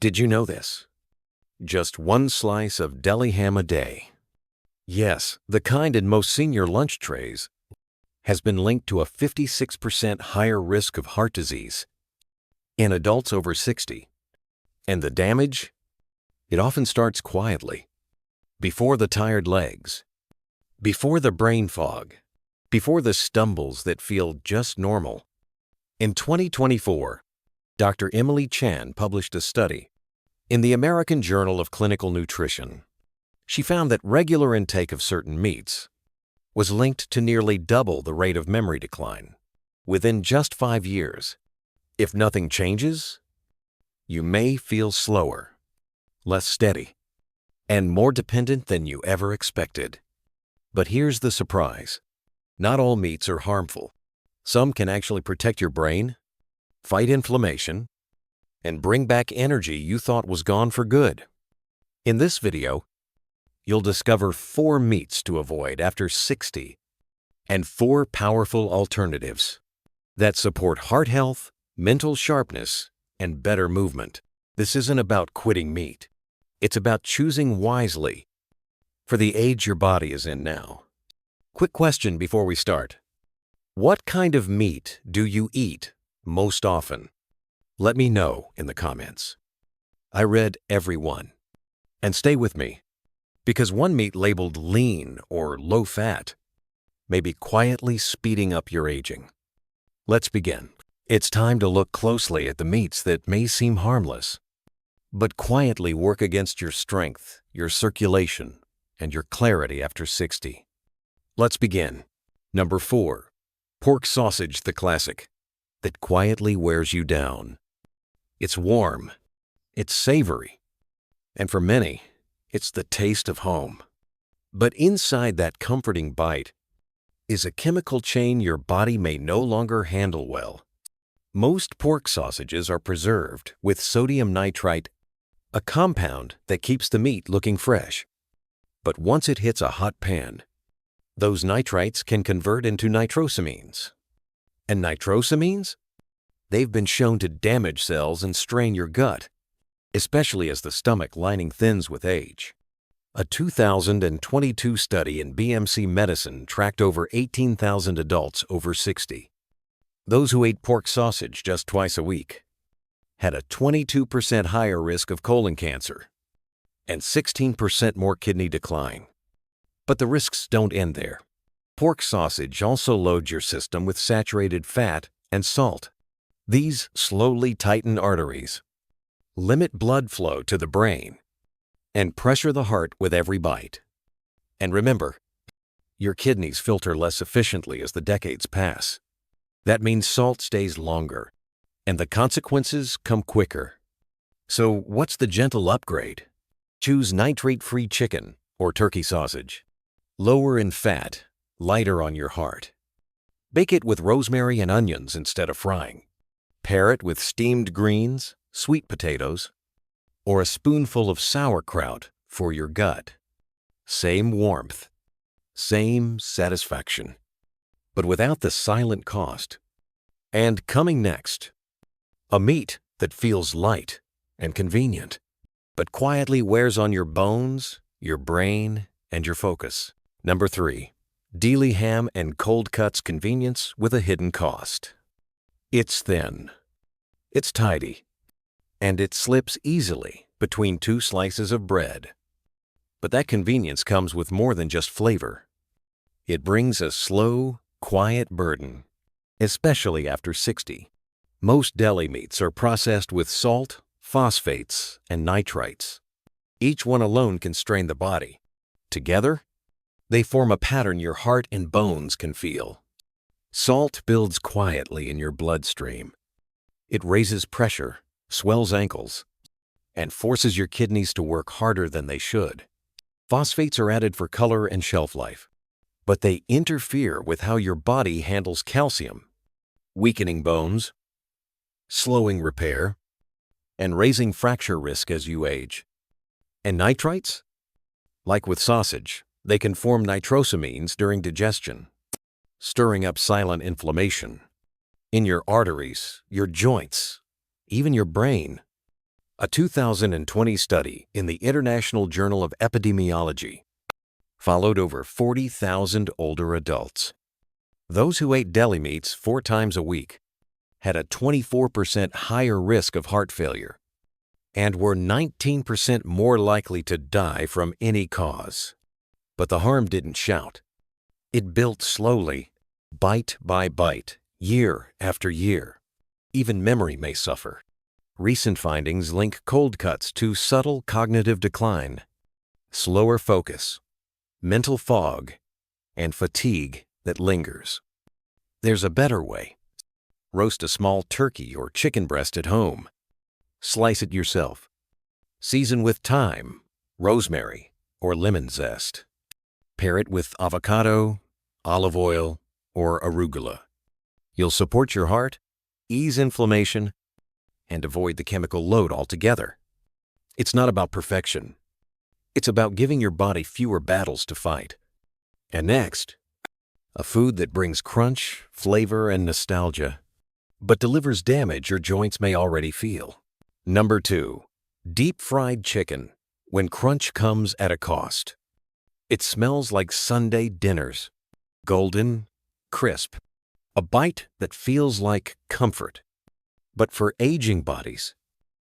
Did you know this? Just one slice of deli ham a day. Yes, the kind in most senior lunch trays has been linked to a 56% higher risk of heart disease in adults over 60. And the damage? It often starts quietly, before the tired legs, before the brain fog, before the stumbles that feel just normal. In 2024, Dr. Emily Chan published a study in the American Journal of Clinical Nutrition. She found that regular intake of certain meats was linked to nearly double the rate of memory decline within just 5 years. If nothing changes, you may feel slower, less steady, and more dependent than you ever expected. But here's the surprise. Not all meats are harmful. Some can actually protect your brain, fight inflammation, and bring back energy you thought was gone for good. In this video, you'll discover 4 meats to avoid after 60 and 4 powerful alternatives that support heart health, mental sharpness, and better movement. This isn't about quitting meat. It's about choosing wisely for the age your body is in now. Quick question before we start. What kind of meat do you eat most often? Let me know in the comments. I read every one. And stay with me, because one meat labeled lean or low fat may be quietly speeding up your aging. Let's begin. It's time to look closely at the meats that may seem harmless, but quietly work against your strength, your circulation, and your clarity after 60. Let's begin. Number 4, pork sausage, the classic, that quietly wears you down. It's warm, it's savory, and for many, it's the taste of home. But inside that comforting bite is a chemical chain your body may no longer handle well. Most pork sausages are preserved with sodium nitrate, a compound that keeps the meat looking fresh. But once it hits a hot pan, those nitrates can convert into nitrosamines. And nitrosamines? They've been shown to damage cells and strain your gut, especially as the stomach lining thins with age. A 2022 study in BMC Medicine tracked over 18,000 adults over 60. Those who ate pork sausage just twice a week had a 22% higher risk of colon cancer and 16% more kidney decline. But the risks don't end there. Pork sausage also loads your system with saturated fat and salt. These slowly tighten arteries, limit blood flow to the brain, and pressure the heart with every bite. And remember, your kidneys filter less efficiently as the decades pass. That means salt stays longer, and the consequences come quicker. So what's the gentle upgrade? Choose nitrate-free chicken or turkey sausage. Lower in fat, lighter on your heart. Bake it with rosemary and onions instead of frying. Pair it with steamed greens, sweet potatoes, or a spoonful of sauerkraut for your gut. Same warmth, same satisfaction, but without the silent cost. And coming next, a meat that feels light and convenient, but quietly wears on your bones, your brain, and your focus. Number 3, Deli ham and cold cuts convenience with a hidden cost. It's thin, it's tidy, and it slips easily between 2 slices of bread. But that convenience comes with more than just flavor. It brings a slow, quiet burden, especially after 60. Most deli meats are processed with salt, phosphates, and nitrates. Each one alone can strain the body. Together, they form a pattern your heart and bones can feel. Salt builds quietly in your bloodstream. It raises pressure, swells ankles, and forces your kidneys to work harder than they should. Phosphates are added for color and shelf life, but they interfere with how your body handles calcium, weakening bones, slowing repair, and raising fracture risk as you age. And nitrates? Like with sausage, they can form nitrosamines during digestion, stirring up silent inflammation in your arteries, your joints, even your brain. A 2020 study in the International Journal of Epidemiology followed over 40,000 older adults. Those who ate deli meats 4 times a week had a 24% higher risk of heart failure and were 19% more likely to die from any cause. But the harm didn't shout. It built slowly, bite by bite, year after year. Even memory may suffer. Recent findings link cold cuts to subtle cognitive decline, slower focus, mental fog, and fatigue that lingers. There's a better way. Roast a small turkey or chicken breast at home. Slice it yourself. Season with thyme, rosemary, or lemon zest. Pair it with avocado, olive oil, or arugula. You'll support your heart, ease inflammation, and avoid the chemical load altogether. It's not about perfection. It's about giving your body fewer battles to fight. And next, a food that brings crunch, flavor, and nostalgia, but delivers damage your joints may already feel. Number 2, deep-fried chicken, when crunch comes at a cost. It smells like Sunday dinners, golden, crisp, a bite that feels like comfort. But for aging bodies,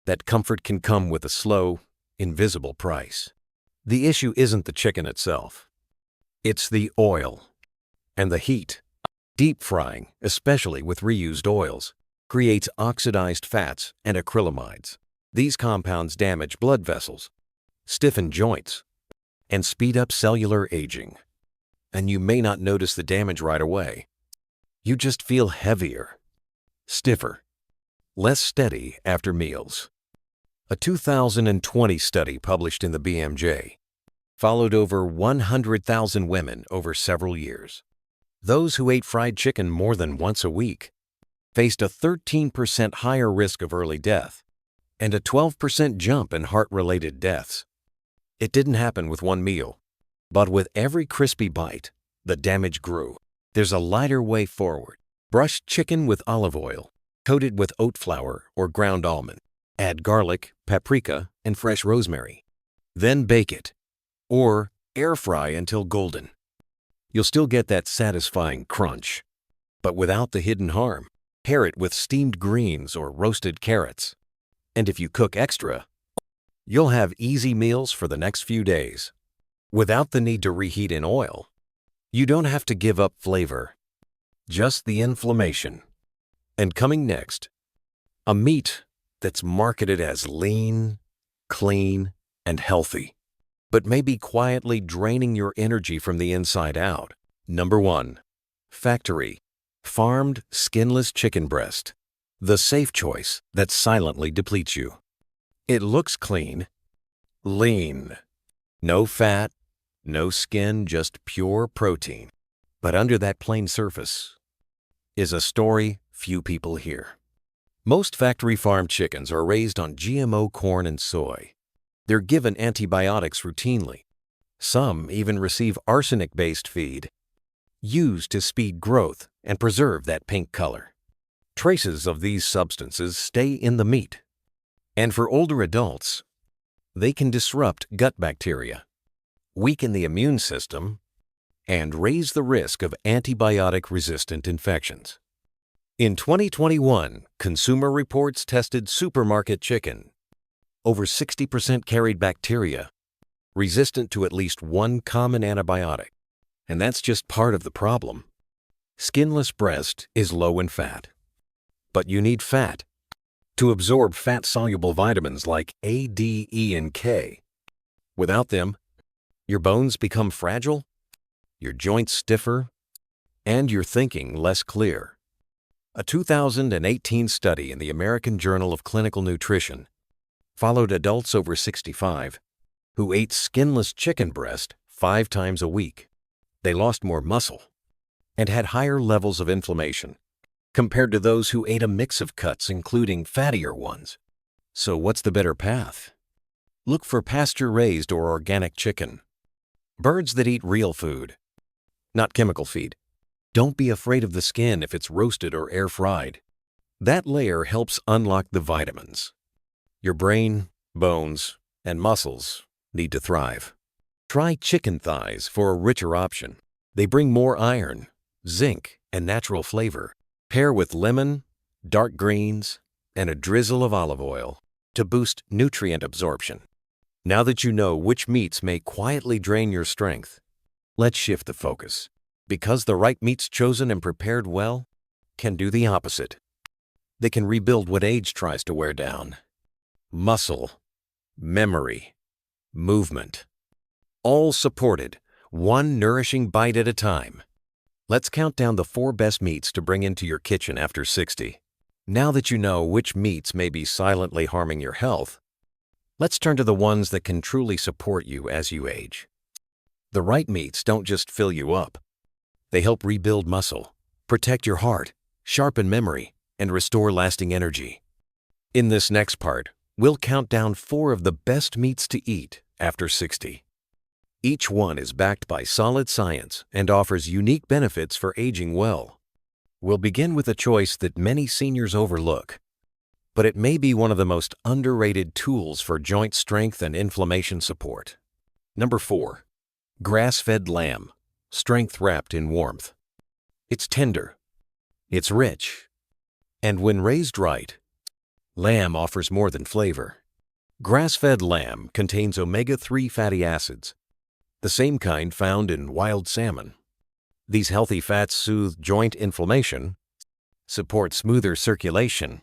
that comfort can come with a slow, invisible price. The issue isn't the chicken itself. It's the oil and the heat. Deep frying, especially with reused oils, creates oxidized fats and acrylamides. These compounds damage blood vessels, stiffen joints, and speed up cellular aging. And you may not notice the damage right away. You just feel heavier, stiffer, less steady after meals. A 2020 study published in the BMJ followed over 100,000 women over several years. Those who ate fried chicken more than once a week faced a 13% higher risk of early death and a 12% jump in heart-related deaths. It didn't happen with one meal, but with every crispy bite, the damage grew. There's a lighter way forward. Brush chicken with olive oil, coat it with oat flour or ground almond. Add garlic, paprika, and fresh rosemary. Then bake it, or air fry until golden. You'll still get that satisfying crunch, but without the hidden harm. Pair it with steamed greens or roasted carrots. And if you cook extra, you'll have easy meals for the next few days, without the need to reheat in oil. You don't have to give up flavor, just the inflammation. And coming next, a meat that's marketed as lean, clean, and healthy, but may be quietly draining your energy from the inside out. Number 1, factory, farmed, skinless chicken breast. The safe choice that silently depletes you. It looks clean, lean, no fat, no skin, just pure protein. But under that plain surface is a story few people hear. Most factory-farmed chickens are raised on GMO corn and soy. They're given antibiotics routinely. Some even receive arsenic-based feed, used to speed growth and preserve that pink color. Traces of these substances stay in the meat. And for older adults, they can disrupt gut bacteria, weaken the immune system, and raise the risk of antibiotic-resistant infections. In 2021, Consumer Reports tested supermarket chicken. Over 60% carried bacteria resistant to at least one common antibiotic. And that's just part of the problem. Skinless breast is low in fat. But you need fat to absorb fat-soluble vitamins like A, D, E, and K. Without them, your bones become fragile, your joints stiffer, and your thinking less clear. A 2018 study in the American Journal of Clinical Nutrition followed adults over 65 who ate skinless chicken breast 5 times a week. They lost more muscle and had higher levels of inflammation compared to those who ate a mix of cuts, including fattier ones. So what's the better path? Look for pasture-raised or organic chicken. Birds that eat real food, not chemical feed. Don't be afraid of the skin if it's roasted or air-fried. That layer helps unlock the vitamins. Your brain, bones, and muscles need to thrive. Try chicken thighs for a richer option. They bring more iron, zinc, and natural flavor. Pair with lemon, dark greens, and a drizzle of olive oil to boost nutrient absorption. Now that you know which meats may quietly drain your strength, let's shift the focus. Because the right meats chosen and prepared well can do the opposite. They can rebuild what age tries to wear down. Muscle, memory, movement. All supported, one nourishing bite at a time. Let's count down the 4 best meats to bring into your kitchen after 60. Now that you know which meats may be silently harming your health, let's turn to the ones that can truly support you as you age. The right meats don't just fill you up. They help rebuild muscle, protect your heart, sharpen memory, and restore lasting energy. In this next part, we'll count down 4 of the best meats to eat after 60. Each one is backed by solid science and offers unique benefits for aging well. We'll begin with a choice that many seniors overlook, but it may be one of the most underrated tools for joint strength and inflammation support. Number 4. Grass-fed lamb, strength wrapped in warmth. It's tender, it's rich, and when raised right, lamb offers more than flavor. Grass-fed lamb contains omega-3 fatty acids, the same kind found in wild salmon. These healthy fats soothe joint inflammation, support smoother circulation,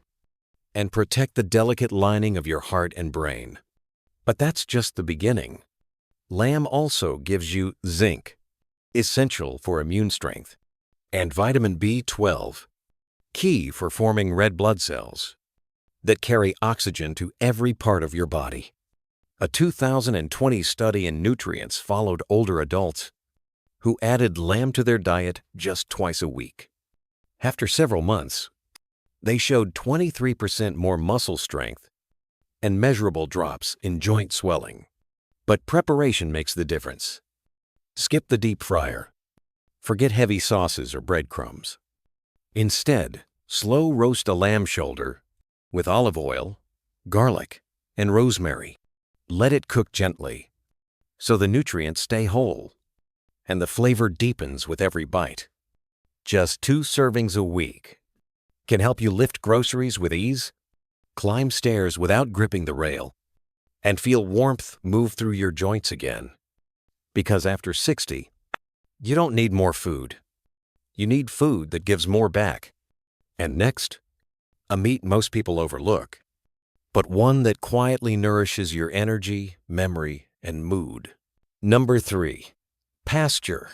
and protect the delicate lining of your heart and brain. But that's just the beginning. Lamb also gives you zinc, essential for immune strength, and vitamin B12, key for forming red blood cells that carry oxygen to every part of your body. A 2020 study in nutrients followed older adults who added lamb to their diet just twice a week. After several months, they showed 23% more muscle strength and measurable drops in joint swelling. But preparation makes the difference. Skip the deep fryer. Forget heavy sauces or breadcrumbs. Instead, slow roast a lamb shoulder with olive oil, garlic, and rosemary. Let it cook gently so the nutrients stay whole and the flavor deepens with every bite. Just 2 servings a week can help you lift groceries with ease, climb stairs without gripping the rail, and feel warmth move through your joints again. Because after 60, you don't need more food. You need food that gives more back. And next, a meat most people overlook, but one that quietly nourishes your energy, memory, and mood. Number 3. Pasture,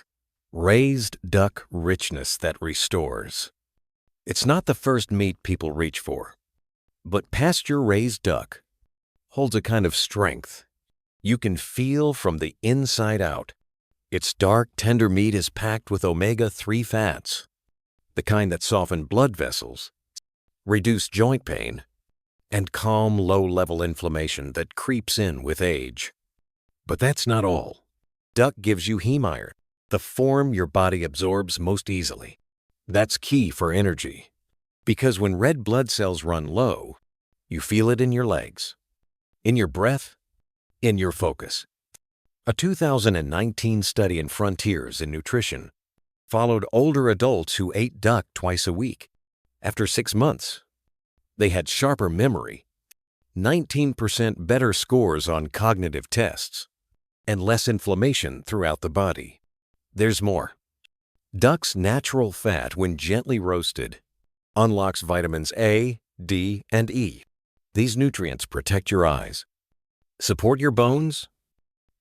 raised duck richness that restores. It's not the first meat people reach for, but pasture-raised duck holds a kind of strength you can feel from the inside out. Its dark, tender meat is packed with omega-3 fats, the kind that soften blood vessels, reduce joint pain, and calm low-level inflammation that creeps in with age. But that's not all. Duck gives you heme iron, the form your body absorbs most easily. That's key for energy, because when red blood cells run low, you feel it in your legs, in your breath, in your focus. A 2019 study in Frontiers in Nutrition followed older adults who ate duck twice a week. After 6 months, they had sharper memory, 19% better scores on cognitive tests, and less inflammation throughout the body. There's more. Duck's natural fat, when gently roasted, unlocks vitamins A, D, and E. These nutrients protect your eyes, support your bones,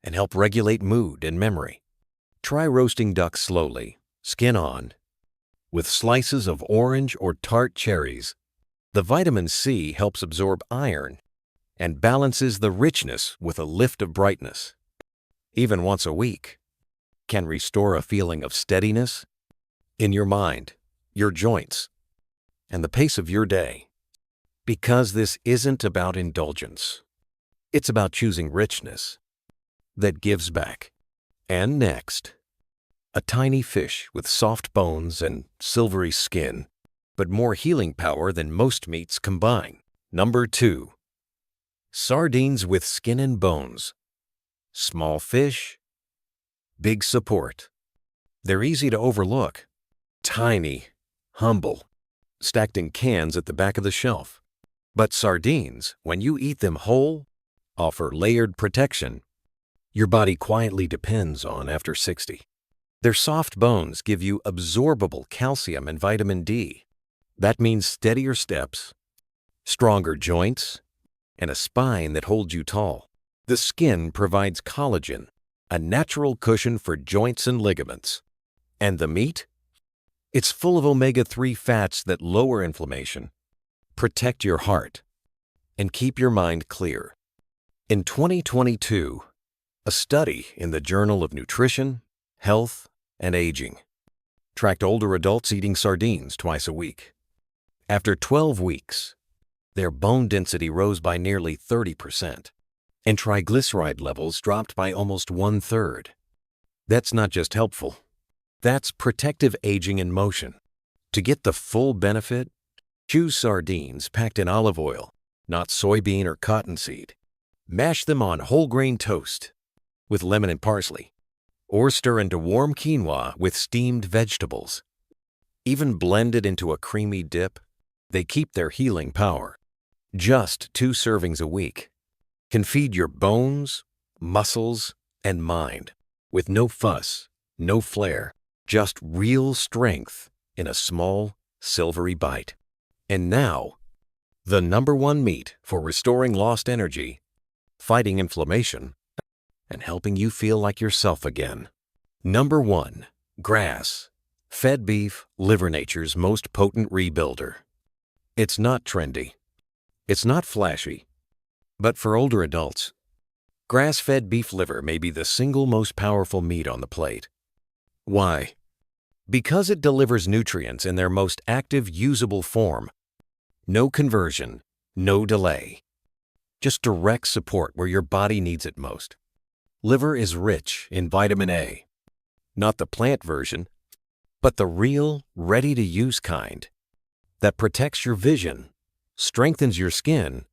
and help regulate mood and memory. Try roasting duck slowly, skin on, with slices of orange or tart cherries. The vitamin C helps absorb iron and balances the richness with a lift of brightness. Even once a week can restore a feeling of steadiness in your mind, your joints, and the pace of your day. Because this isn't about indulgence. It's about choosing richness that gives back. And next, a tiny fish with soft bones and silvery skin, but more healing power than most meats combine. Number 2. Sardines with skin and bones. Small fish, big support. They're easy to overlook. Tiny, humble, stacked in cans at the back of the shelf. But sardines, when you eat them whole, offer layered protection your body quietly depends on after 60. Their soft bones give you absorbable calcium and vitamin D. That means steadier steps, stronger joints, and a spine that holds you tall. The skin provides collagen, a natural cushion for joints and ligaments. And the meat? It's full of omega-3 fats that lower inflammation, protect your heart, and keep your mind clear. In 2022, a study in the Journal of Nutrition, Health, and Aging tracked older adults eating sardines twice a week. After 12 weeks, their bone density rose by nearly 30%, and triglyceride levels dropped by almost 1/3. That's not just helpful. That's protective aging in motion. To get the full benefit, choose sardines packed in olive oil, not soybean or cottonseed. Mash them on whole grain toast with lemon and parsley, or stir into warm quinoa with steamed vegetables. Even blended into a creamy dip, they keep their healing power. Just 2 servings a week can feed your bones, muscles, and mind with no fuss, no flair, just real strength in a small, silvery bite. And now, the #1 meat for restoring lost energy, fighting inflammation, and helping you feel like yourself again. #1. Grass-fed beef, liver nature's most potent rebuilder. It's not trendy. It's not flashy. But for older adults, grass-fed beef liver may be the single most powerful meat on the plate. Why? Because it delivers nutrients in their most active, usable form. No conversion, no delay. Just direct support where your body needs it most. Liver is rich in vitamin A. Not the plant version, but the real, ready-to-use kind that protects your vision, strengthens your skin,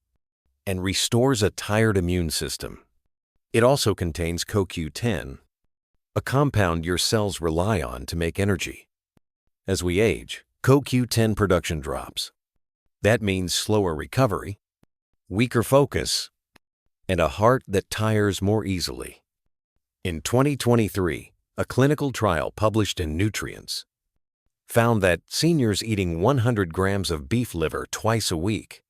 and restores a tired immune system. It also contains CoQ10, a compound your cells rely on to make energy. As we age, CoQ10 production drops. That means slower recovery, weaker focus, and a heart that tires more easily. In 2023, a clinical trial published in Nutrients found that seniors eating 100 grams of beef liver twice a week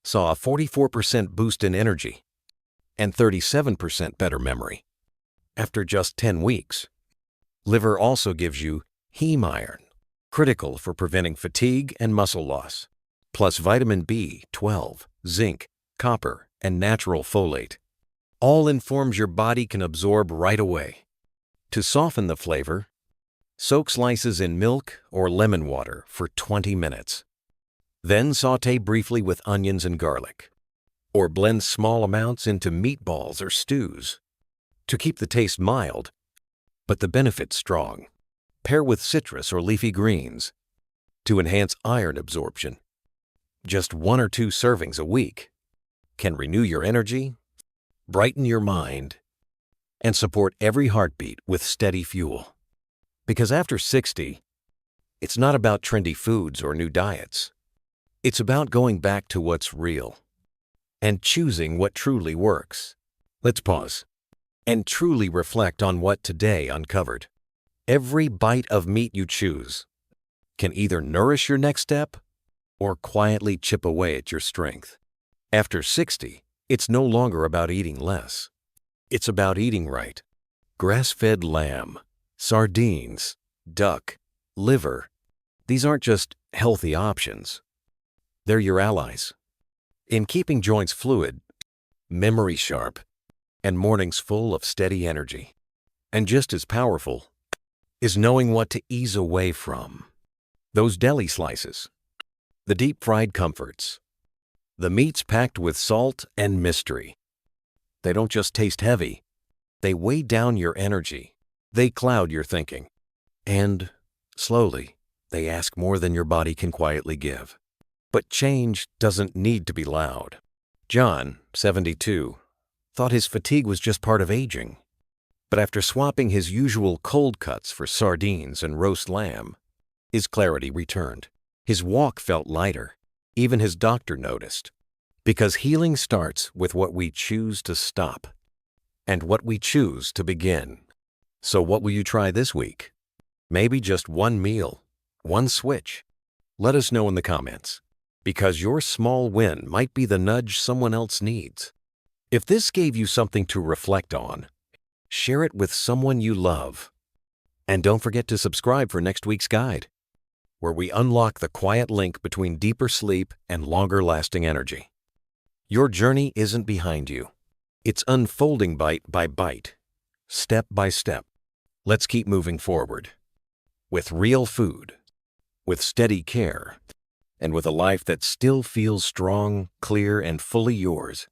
saw a 44% boost in energy and 37% better memory. After just 10 weeks, liver also gives you heme iron, critical for preventing fatigue and muscle loss, plus vitamin B12, zinc, copper, and natural folate. All in forms your body can absorb right away. To soften the flavor, soak slices in milk or lemon water for 20 minutes. Then sauté briefly with onions and garlic, or blend small amounts into meatballs or stews. To keep the taste mild, but the benefits strong, pair with citrus or leafy greens to enhance iron absorption. Just 1 or 2 servings a week can renew your energy, brighten your mind, and support every heartbeat with steady fuel. Because after 60, it's not about trendy foods or new diets. It's about going back to what's real and choosing what truly works. Let's pause and truly reflect on what today uncovered. Every bite of meat you choose can either nourish your next step or quietly chip away at your strength. After 60, it's no longer about eating less. It's about eating right. Grass-fed lamb, sardines, duck, liver. These aren't just healthy options. They're your allies in keeping joints fluid, memory sharp, and mornings full of steady energy. And just as powerful is knowing what to ease away from. Those deli slices, the deep-fried comforts, the meats packed with salt and mystery. They don't just taste heavy. They weigh down your energy. They cloud your thinking. And, slowly, they ask more than your body can quietly give. But change doesn't need to be loud. John, 72, thought his fatigue was just part of aging. But after swapping his usual cold cuts for sardines and roast lamb, his clarity returned. His walk felt lighter. Even his doctor noticed. Because healing starts with what we choose to stop and what we choose to begin. So what will you try this week? Maybe just one meal, one switch. Let us know in the comments, because your small win might be the nudge someone else needs. If this gave you something to reflect on, share it with someone you love. And don't forget to subscribe for next week's guide, where we unlock the quiet link between deeper sleep and longer-lasting energy. Your journey isn't behind you. It's unfolding bite by bite, step by step. Let's keep moving forward. With real food, with steady care, and with a life that still feels strong, clear, and fully yours.